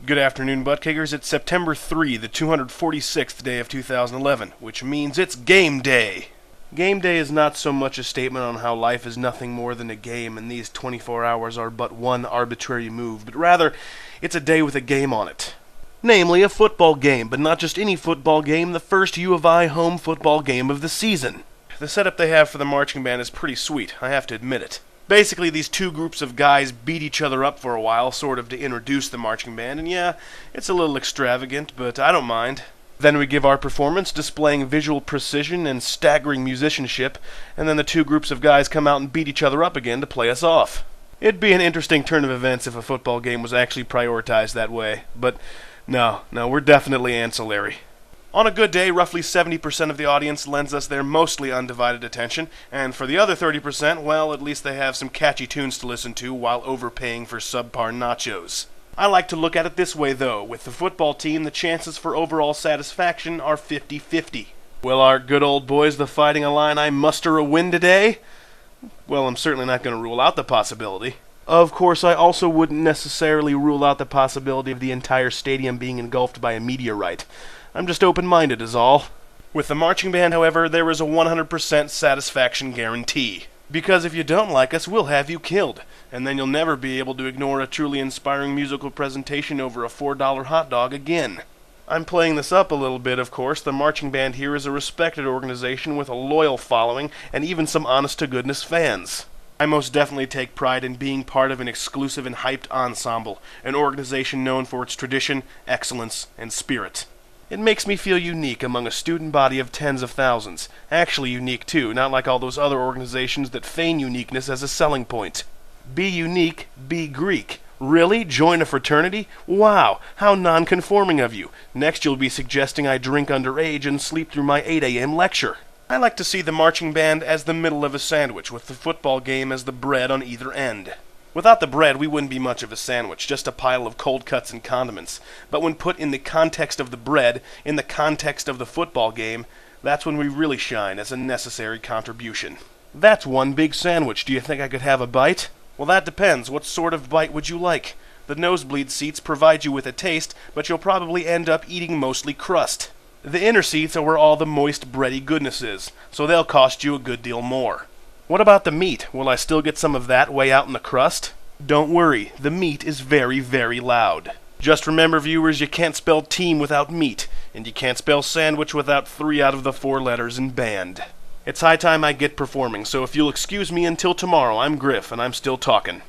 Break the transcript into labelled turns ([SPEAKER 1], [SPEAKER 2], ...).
[SPEAKER 1] Good afternoon, Buttkickers. It's September 3, the 246th day of 2011, which means it's game day. Game day is not so much a statement on how life is nothing more than a game and these 24 hours are but one arbitrary move, but rather, it's a day with a game on it. Namely, a football game, but not just any football game, the first U of I home football game of the season. The setup they have for the marching band is pretty sweet, I have to admit it. Basically, these two groups of guys beat each other up for a while, sort of to introduce the marching band, and yeah, it's a little extravagant, but I don't mind. Then we give our performance, displaying visual precision and staggering musicianship, and then the two groups of guys come out and beat each other up again to play us off. It'd be an interesting turn of events if a football game was actually prioritized that way, but no, we're definitely ancillary. On a good day, roughly 70% of the audience lends us their mostly undivided attention, and for the other 30%, well, at least they have some catchy tunes to listen to while overpaying for subpar nachos. I like to look at it this way, though. With the football team, the chances for overall satisfaction are 50-50. Will our good old boys, the Fighting Illini, muster a win today? Well, I'm certainly not going to rule out the possibility. Of course, I also wouldn't necessarily rule out the possibility of the entire stadium being engulfed by a meteorite. I'm just open-minded is all. With the marching band, however, there is a 100% satisfaction guarantee. Because if you don't like us, we'll have you killed, and then you'll never be able to ignore a truly inspiring musical presentation over a $4 hot dog again. I'm playing this up a little bit, of course. The marching band here is a respected organization with a loyal following and even some honest-to-goodness fans. I most definitely take pride in being part of an exclusive and hyped ensemble, an organization known for its tradition, excellence, and spirit. It makes me feel unique among a student body of tens of thousands. Actually unique too, not like all those other organizations that feign uniqueness as a selling point. Be unique, be Greek. Really? Join a fraternity? Wow, how non-conforming of you. Next you'll be suggesting I drink underage and sleep through my 8 a.m. lecture. I like to see the marching band as the middle of a sandwich, with the football game as the bread on either end. Without the bread, we wouldn't be much of a sandwich, just a pile of cold cuts and condiments. But when put in the context of the bread, in the context of the football game, that's when we really shine as a necessary contribution. That's one big sandwich. Do you think I could have a bite? Well, that depends. What sort of bite would you like? The nosebleed seats provide you with a taste, but you'll probably end up eating mostly crust. The inner seats are where all the moist, bready goodness is, so they'll cost you a good deal more. What about the meat? Will I still get some of that way out in the crust? Don't worry, the meat is very, very loud. Just remember, viewers, you can't spell team without meat, and you can't spell sandwich without 3 out of the 4 letters in band. It's high time I get performing, so if you'll excuse me until tomorrow, I'm Griff, and I'm still talking.